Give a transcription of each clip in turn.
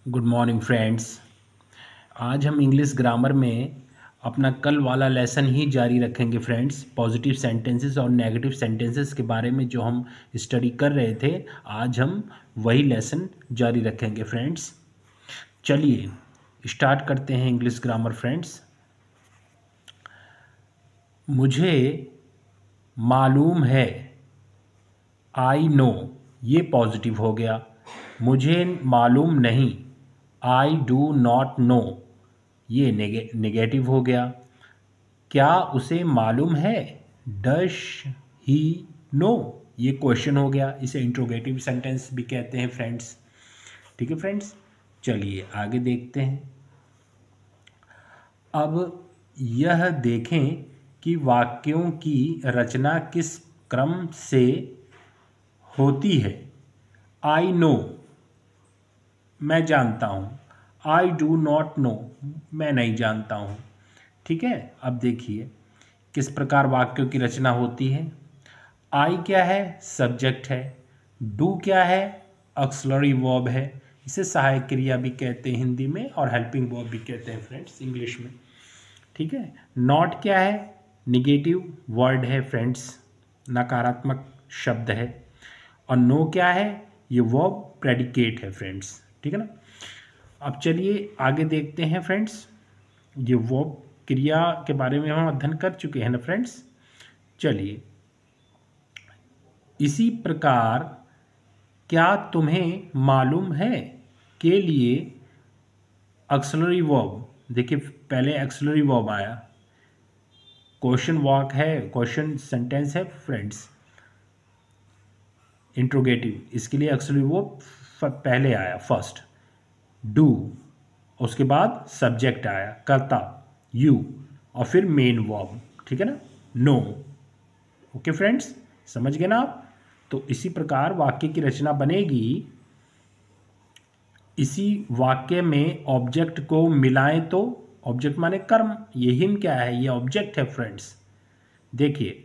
Good morning friends. आज हम English grammar में अपना कल वाला लेसन ही जारी रखेंगे फ्रेंड्स। पॉजिटिव सेंटेंसेस और नेगेटिव सेंटेंसेस के बारे में जो हम स्टडी कर रहे थे, आज हम वही लेसन जारी रखेंगे फ्रेंड्स। चलिए स्टार्ट करते हैं इंग्लिश ग्रामर फ्रेंड्स। मुझे मालूम है, आई नो, ये पॉजिटिव हो गया। मुझे मालूम नहीं, आई डू नॉट नो, ये नेगेटिव हो गया। क्या उसे मालूम है, डश ही नो, ये क्वेश्चन हो गया। इसे इंट्रोगेटिव सेंटेंस भी कहते हैं फ्रेंड्स। ठीक है फ्रेंड्स, चलिए आगे देखते हैं। अब यह देखें कि वाक्यों की रचना किस क्रम से होती है। आई नो, मैं जानता हूँ। आई डू नॉट नो, मैं नहीं जानता हूँ। ठीक है, अब देखिए किस प्रकार वाक्यों की रचना होती है। आई क्या है, सब्जेक्ट है। डू क्या है, ऑक्सिलरी वर्ब है। इसे सहायक क्रिया भी कहते हैं हिंदी में, और हेल्पिंग वर्ब भी कहते हैं फ्रेंड्स इंग्लिश में। ठीक है, नॉट क्या है, निगेटिव वर्ड है फ्रेंड्स, नकारात्मक शब्द है। और नो क्या है, ये वर्ब प्रेडिकेट है फ्रेंड्स। ठीक है ना। अब चलिए आगे देखते हैं फ्रेंड्स। ये वर्ब क्रिया के बारे में हम अध्ययन कर चुके हैं ना फ्रेंड्स। चलिए, इसी प्रकार क्या तुम्हें मालूम है के लिए ऑक्सिलरी वर्ब, देखिए पहले ऑक्सिलरी वर्ब आया, क्वेश्चन वर्क है, क्वेश्चन सेंटेंस है फ्रेंड्स, इंट्रोगेटिव, इसके लिए ऑक्सिलरी वर्ब पहले आया फर्स्ट, डू, उसके बाद सब्जेक्ट आया कर्ता यू, और फिर मेन वर्ब। ठीक है ना, नो। ओके फ्रेंड्स, समझ गए ना आप। तो इसी प्रकार वाक्य की रचना बनेगी। इसी वाक्य में ऑब्जेक्ट को मिलाएं तो, ऑब्जेक्ट माने कर्म, ये हिम क्या है, ये ऑब्जेक्ट है फ्रेंड्स। देखिए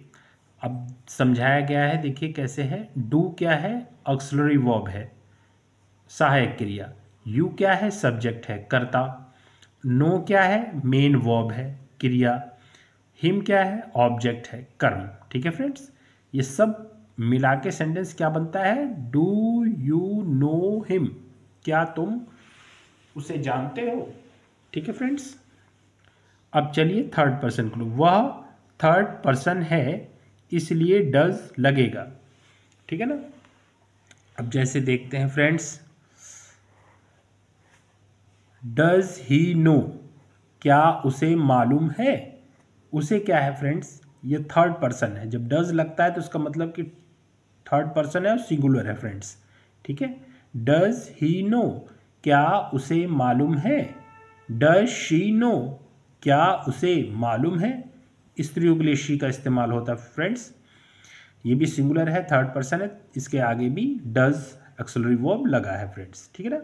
अब समझाया गया है, देखिए कैसे है। डू क्या है, ऑक्सिलरी वर्ब है, सहायक क्रिया। यू क्या है, सब्जेक्ट है, कर्ता। नो क्या है, मेन वर्ब है, क्रिया। हिम क्या है, ऑब्जेक्ट है, कर्म। ठीक है फ्रेंड्स, ये सब मिला के सेंटेंस क्या बनता है, डू यू नो हिम, क्या तुम उसे जानते हो। ठीक है फ्रेंड्स। अब चलिए थर्ड पर्सन को, वह थर्ड पर्सन है इसलिए डज लगेगा। ठीक है ना। अब जैसे देखते हैं फ्रेंड्स, डज ही नो, क्या उसे मालूम है। उसे क्या है फ्रेंड्स, ये थर्ड पर्सन है। जब डज लगता है तो उसका मतलब कि थर्ड पर्सन है और सिंगुलर है फ्रेंड्स। ठीक है, डज ही नो, क्या उसे मालूम है। डज शी नो, क्या उसे मालूम है। स्त्रियों के लिए शी का इस्तेमाल होता है फ्रेंड्स। ये भी सिंगुलर है, थर्ड पर्सन है, इसके आगे भी डज ऑक्सिलरी वर्ब लगा है फ्रेंड्स। ठीक है ना।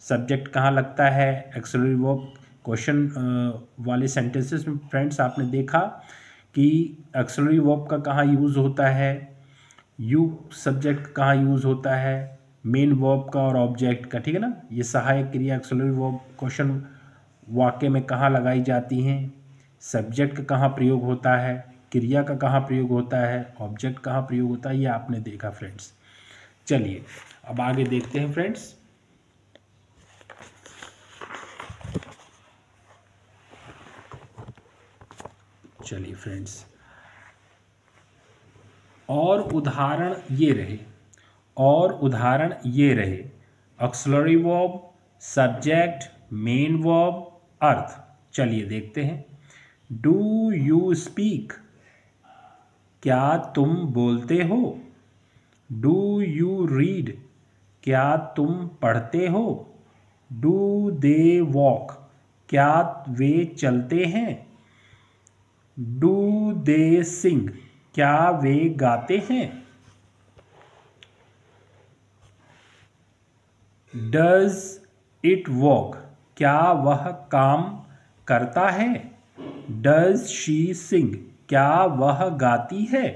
सब्जेक्ट कहाँ लगता है, ऑक्सिलरी वर्ब क्वेश्चन वाले सेंटेंसेस में फ्रेंड्स आपने देखा कि ऑक्सिलरी वर्ब का कहाँ यूज़ होता है, यू सब्जेक्ट कहाँ यूज़ होता है, मेन वर्ब का और ऑब्जेक्ट का। ठीक है ना। ये सहायक क्रिया ऑक्सिलरी वर्ब क्वेश्चन वाक्य में कहाँ लगाई जाती हैं, सब्जेक्ट का कहाँ प्रयोग होता है, क्रिया का कहाँ प्रयोग होता है, ऑब्जेक्ट कहाँ प्रयोग होता है, ये आपने देखा फ्रेंड्स। चलिए अब आगे देखते हैं फ्रेंड्स। चलिए फ्रेंड्स, और उदाहरण ये रहे, और उदाहरण ये रहे, auxiliary verb, subject, main verb, अर्थ। चलिए देखते हैं। डू यू स्पीक, क्या तुम बोलते हो। डू यू रीड, क्या तुम पढ़ते हो। डू दे वॉक, क्या वे चलते हैं। डू दे सिंग, क्या वे गाते हैं। डज इट वॉक, क्या वह काम करता है। डज शी सिंग, क्या वह गाती है।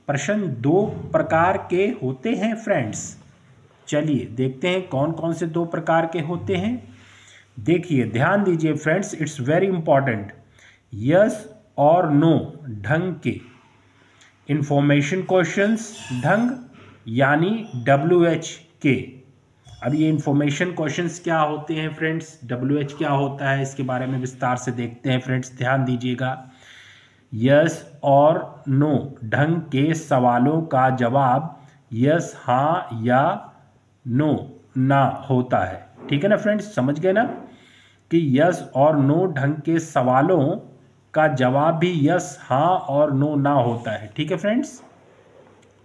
प्रश्न दो प्रकार के होते हैं फ्रेंड्स। चलिए देखते हैं कौन कौन से दो प्रकार के होते हैं। देखिए ध्यान दीजिए friends, it's very important. Yes और नो ढंग के इंफॉर्मेशन क्वेश्चंस, ढंग यानी WH के। अब ये इंफॉर्मेशन क्वेश्चंस क्या होते हैं फ्रेंड्स, WH क्या होता है, इसके बारे में विस्तार से देखते हैं फ्रेंड्स, ध्यान दीजिएगा। यस और नो ढंग के सवालों का जवाब यस हाँ या नो ना होता है। ठीक है ना फ्रेंड्स, समझ गए ना कि यस और नो ढंग के सवालों का जवाब भी यस हाँ और नो ना होता है। ठीक है फ्रेंड्स,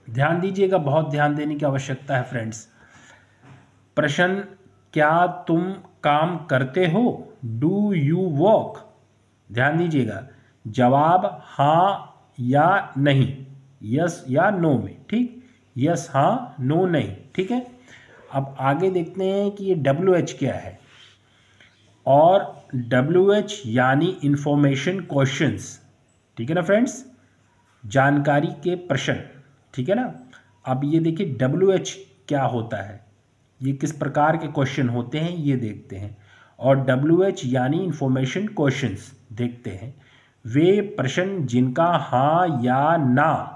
ध्यान दीजिएगा, बहुत ध्यान देने की आवश्यकता है फ्रेंड्स। प्रश्न, क्या तुम काम करते हो, डू यू वर्क। ध्यान दीजिएगा, जवाब हाँ या नहीं, यस या नो में। ठीक, यस हाँ नो नहीं। ठीक है, अब आगे देखते हैं कि ये WH क्या है। और WH यानी इंफॉर्मेशन क्वेश्चंस। ठीक है ना फ्रेंड्स, जानकारी के प्रश्न। ठीक है ना, अब ये देखिए WH क्या होता है, ये किस प्रकार के क्वेश्चन होते हैं ये देखते हैं। और WH यानी इंफॉर्मेशन क्वेश्चंस देखते हैं, वे प्रश्न जिनका हाँ या ना,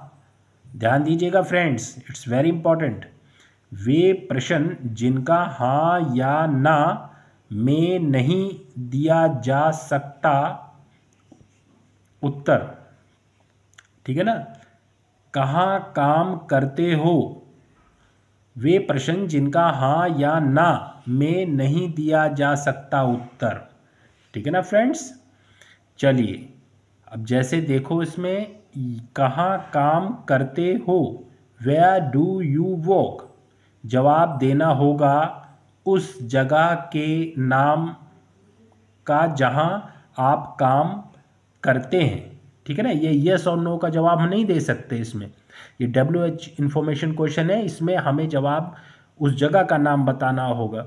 ध्यान दीजिएगा फ्रेंड्स, इट्स वेरी इंपॉर्टेंट, वे प्रश्न जिनका हाँ या ना में नहीं दिया जा सकता उत्तर। ठीक है ना, कहाँ काम करते हो, वे प्रश्न जिनका हाँ या ना में नहीं दिया जा सकता उत्तर। ठीक है ना फ्रेंड्स, चलिए अब जैसे देखो इसमें, कहाँ काम करते हो, वेयर डू यू वर्क, जवाब देना होगा उस जगह के नाम का जहां आप काम करते हैं। ठीक है ना, ये यस और नो का जवाब हम नहीं दे सकते इसमें, ये WH इंफॉर्मेशन क्वेश्चन है, इसमें हमें जवाब उस जगह का नाम बताना होगा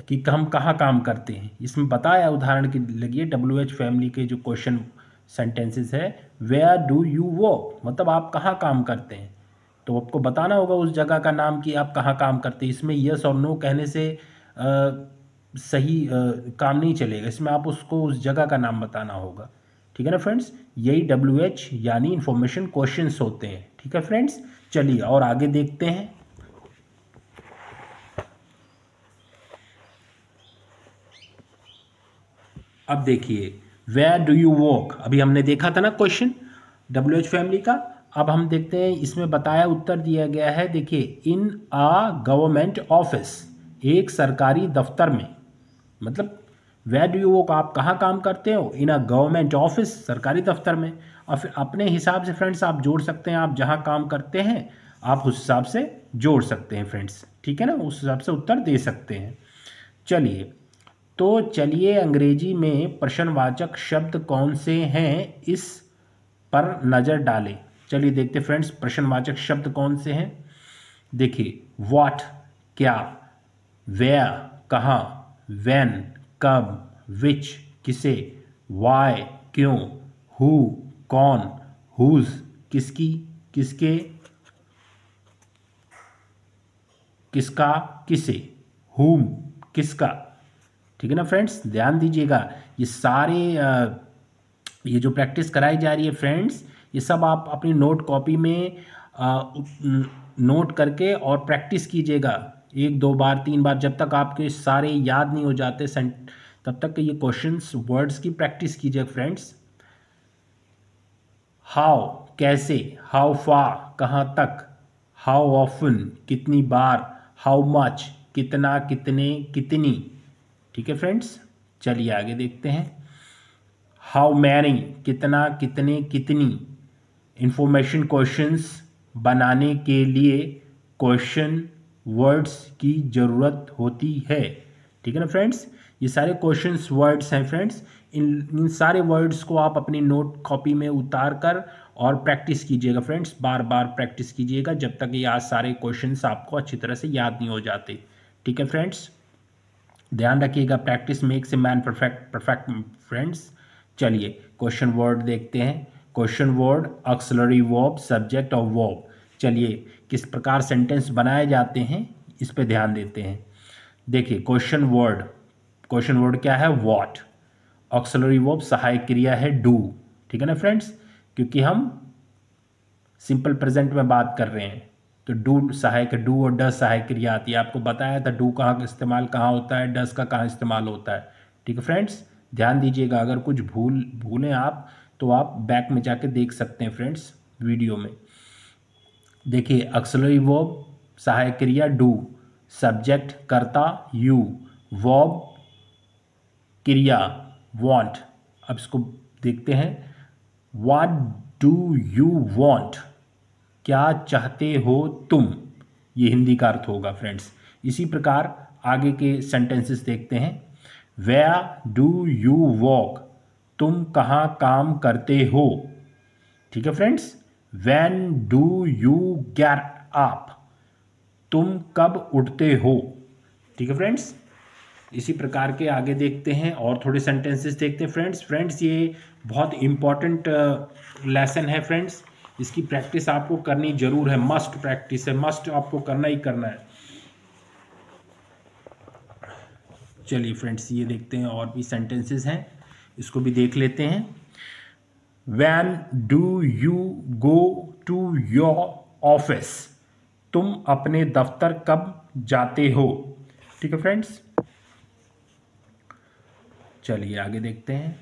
कि हम कहाँ काम करते हैं। इसमें बताया उदाहरण के लिए WH फैमिली के जो क्वेश्चन सेंटेंसेस है, वेयर डू यू वर्क, मतलब आप कहाँ काम करते हैं, तो आपको बताना होगा उस जगह का नाम कि आप कहाँ काम करते हैं। इसमें यस और नो कहने से सही काम नहीं चलेगा, इसमें आप उसको उस जगह का नाम बताना होगा। ठीक है ना फ्रेंड्स, यही WH यानी इंफॉर्मेशन क्वेश्चंस होते हैं। ठीक है फ्रेंड्स, चलिए और आगे देखते हैं। अब देखिए वेयर डू यू वर्क, अभी हमने देखा था ना क्वेश्चन WH फैमिली का। अब हम देखते हैं, इसमें बताया उत्तर दिया गया है, देखिए इन अ गवर्नमेंट ऑफिस, एक सरकारी दफ्तर में, मतलब वेयर डू यू वर्क आप कहाँ काम करते हो, इन अ गवर्नमेंट ऑफिस सरकारी दफ्तर में। और फिर अपने हिसाब से फ्रेंड्स आप जोड़ सकते हैं, आप जहाँ काम करते हैं आप उस हिसाब से जोड़ सकते हैं फ्रेंड्स। ठीक है ना, उस हिसाब से उत्तर दे सकते हैं। चलिए तो चलिए अंग्रेजी में प्रश्नवाचक शब्द कौन से हैं इस पर नज़र डालें। चलिए देखते फ्रेंड्स प्रश्नवाचक शब्द कौन से हैं। देखिए व्हाट क्या, वेयर कहाँ, व्हेन कब, विच किसे, वाई क्यों, हु कौन, हुज किसकी किसके, किसका किसे, हुम किसका। ठीक है ना फ्रेंड्स, ध्यान दीजिएगा, ये सारे ये जो प्रैक्टिस कराई जा रही है फ्रेंड्स, ये सब आप अपनी नोट कॉपी में नोट करके और प्रैक्टिस कीजिएगा 1 2 बार 3 बार, जब तक आपके सारे याद नहीं हो जाते तब तक ये क्वेश्चंस वर्ड्स की प्रैक्टिस कीजिए फ्रेंड्स। हाउ कैसे, हाउ फार कहाँ तक, हाउ ऑफन कितनी बार, हाउ मच कितना कितने कितनी। ठीक है फ्रेंड्स, चलिए आगे देखते हैं। हाउ मैनी कितना कितने कितनी। इंफॉर्मेशन क्वेश्चंस बनाने के लिए क्वेश्चन वर्ड्स की ज़रूरत होती है। ठीक है ना फ्रेंड्स, ये सारे क्वेश्चंस वर्ड्स हैं फ्रेंड्स, इन सारे वर्ड्स को आप अपनी नोट कॉपी में उतार कर और प्रैक्टिस कीजिएगा फ्रेंड्स, बार बार प्रैक्टिस कीजिएगा जब तक ये आज सारे क्वेश्चंस आपको अच्छी तरह से याद नहीं हो जाते। ठीक है फ्रेंड्स, ध्यान रखिएगा, practice makes a man perfect friends. चलिए क्वेश्चन वर्ड देखते हैं। Question word auxiliary verb, subject और वर्ब। चलिए किस प्रकार सेंटेंस बनाए जाते हैं इस पे ध्यान देते हैं। देखिए क्वेश्चन वर्ड क्या है? व्हाट। ऑक्सिलरी वर्ब सहायक क्रिया है डू। ठीक है ना फ्रेंड्स, क्योंकि हम सिंपल प्रेजेंट में बात कर रहे हैं तो डू सहायक, डू और डस सहायक क्रिया आती है। आपको बताया था डू कहाँ का इस्तेमाल कहाँ होता है, डस का कहाँ इस्तेमाल होता है। ठीक है फ्रेंड्स, ध्यान दीजिएगा। अगर कुछ भूलें आप तो आप बैक में जाके देख सकते हैं फ्रेंड्स वीडियो में। देखिए ऑक्सिलरी वर्ब सहायक क्रिया डू, सब्जेक्ट कर्ता यू, वर्ब क्रिया वांट। अब इसको देखते हैं। What do you want? क्या चाहते हो तुम? ये हिंदी का अर्थ होगा फ्रेंड्स। इसी प्रकार आगे के सेंटेंसेस देखते हैं। Where do you work? तुम कहाँ काम करते हो? ठीक है friends. When do you get up? तुम कब उठते हो? ठीक है फ्रेंड्स, इसी प्रकार के आगे देखते हैं और थोड़े सेंटेंसेस देखते हैं फ्रेंड्स। ये बहुत इंपॉर्टेंट लेसन है फ्रेंड्स, इसकी प्रैक्टिस आपको करनी जरूर है, मस्ट प्रैक्टिस है, मस्ट आपको करना ही करना है। चलिए फ्रेंड्स ये देखते हैं, और भी सेंटेंसेस हैं, इसको भी देख लेते हैं। When do you go to your office? तुम अपने दफ्तर कब जाते हो? ठीक है फ्रेंड्स, चलिए आगे देखते हैं।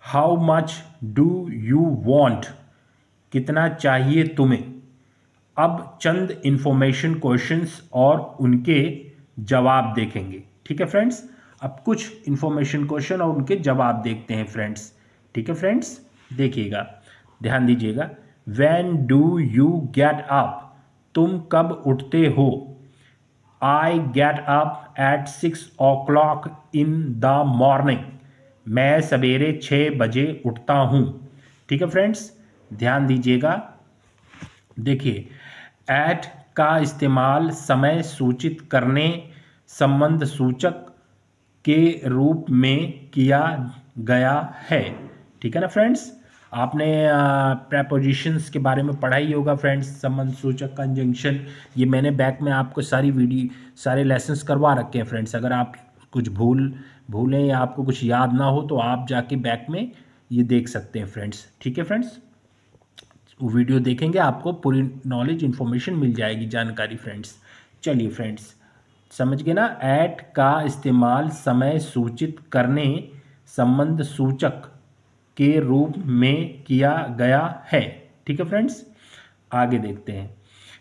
How much do you want? कितना चाहिए तुम्हें? अब चंद इंफॉर्मेशन क्वेश्चंस और उनके जवाब देखेंगे। ठीक है फ्रेंड्स, अब कुछ इंफॉर्मेशन क्वेश्चन और उनके जवाब देखते हैं फ्रेंड्स। ठीक है फ्रेंड्स, देखिएगा, ध्यान दीजिएगा। When do you get up? तुम कब उठते हो? I get up at 6 o'clock in the morning. मैं सवेरे 6 बजे उठता हूँ। ठीक है फ्रेंड्स, ध्यान दीजिएगा। देखिए एट का इस्तेमाल समय सूचित करने, संबंध सूचक के रूप में किया गया है। ठीक है ना फ्रेंड्स, आपने प्रेपोजिशंस के बारे में पढ़ा ही होगा फ्रेंड्स, संबंध सूचक, कंजंक्शन। ये मैंने बैक में आपको सारे लेसन्स करवा रखे हैं फ्रेंड्स। अगर आप कुछ भूलें या आपको कुछ याद ना हो तो आप जाके बैक में ये देख सकते हैं फ्रेंड्स। ठीक है फ्रेंड्स, वो वीडियो देखेंगे आपको पूरी नॉलेज इन्फॉर्मेशन मिल जाएगी, जानकारी फ्रेंड्स। चलिए फ्रेंड्स, समझ गए ना। एट का इस्तेमाल समय सूचित करने, संबंध सूचक के रूप में किया गया है। ठीक है फ्रेंड्स, आगे देखते हैं।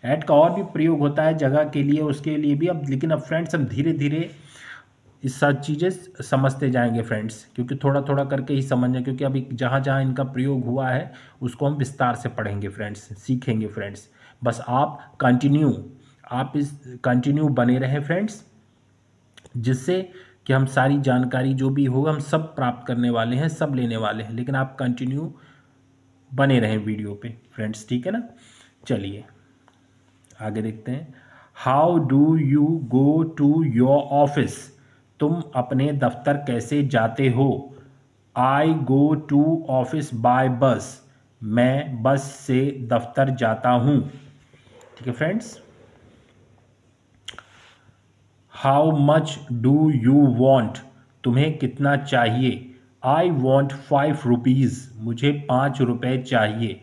एट का और भी प्रयोग होता है जगह के लिए, उसके लिए भी। अब लेकिन अब फ्रेंड्स हम धीरे धीरे इस सब चीज़ें समझते जाएंगे फ्रेंड्स, क्योंकि थोड़ा थोड़ा करके ही समझना, क्योंकि अभी जहाँ जहाँ इनका प्रयोग हुआ है उसको हम विस्तार से पढ़ेंगे फ्रेंड्स, सीखेंगे फ्रेंड्स। बस आप कंटिन्यू बने रहें फ्रेंड्स, जिससे कि हम सारी जानकारी जो भी होगा हम सब प्राप्त करने वाले हैं, सब लेने वाले हैं। लेकिन आप कंटिन्यू बने रहें वीडियो पे फ्रेंड्स। ठीक है ना, चलिए आगे देखते हैं। How do you go to your office? तुम अपने दफ्तर कैसे जाते हो? I go to office by bus. मैं बस से दफ्तर जाता हूँ। ठीक है friends. How much do you want? तुम्हें कितना चाहिए? I want 5 rupees। मुझे 5 रुपये चाहिए।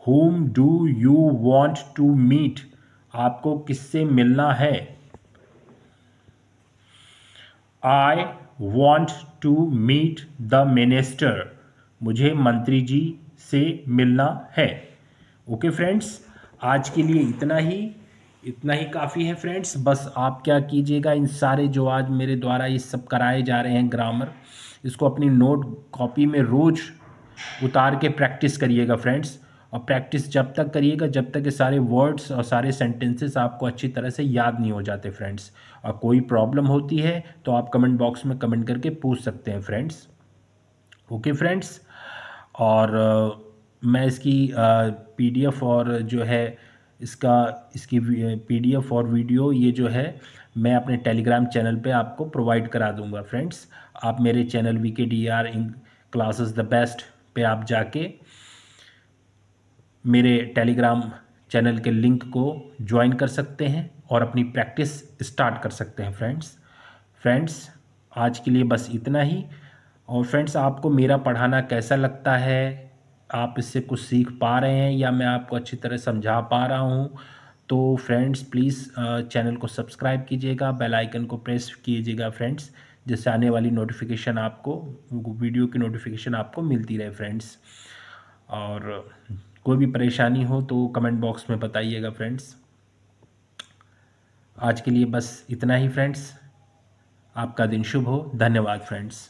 whom do you want to meet? आपको किससे मिलना है? I want to meet the minister. मुझे मंत्री जी से मिलना है। ओके फ्रेंड्स, आज के लिए इतना ही काफ़ी है फ्रेंड्स। बस आप क्या कीजिएगा, इन सारे जो आज मेरे द्वारा ये सब कराए जा रहे हैं ग्रामर, इसको अपनी नोट कॉपी में रोज़ उतार के प्रैक्टिस करिएगा फ्रेंड्स। और प्रैक्टिस जब तक करिएगा जब तक ये सारे वर्ड्स और सारे सेंटेंसेस आपको अच्छी तरह से याद नहीं हो जाते फ्रेंड्स। और कोई प्रॉब्लम होती है तो आप कमेंट बॉक्स में कमेंट करके पूछ सकते हैं फ्रेंड्स। ओके फ्रेंड्स, और मैं इसकी PDF और जो है इसकी PDF और वीडियो ये जो है मैं अपने टेलीग्राम चैनल पे आपको प्रोवाइड करा दूंगा फ्रेंड्स। आप मेरे channel VKDR in classes the best पे आप जाके मेरे टेलीग्राम चैनल के लिंक को ज्वाइन कर सकते हैं। और अपनी प्रैक्टिस स्टार्ट कर सकते हैं फ्रेंड्स आज के लिए बस इतना ही। और फ्रेंड्स आपको मेरा पढ़ाना कैसा लगता है, आप इससे कुछ सीख पा रहे हैं या मैं आपको अच्छी तरह समझा पा रहा हूँ, तो फ्रेंड्स प्लीज़ चैनल को सब्सक्राइब कीजिएगा, बेल आइकन को प्रेस कीजिएगा फ्रेंड्स, जिससे आने वाली नोटिफिकेशन आपको, वीडियो की नोटिफिकेशन आपको मिलती रहे फ्रेंड्स। और कोई भी परेशानी हो तो कमेंट बॉक्स में बताइएगा फ्रेंड्स। आज के लिए बस इतना ही फ्रेंड्स, आपका दिन शुभ हो। धन्यवाद फ्रेंड्स।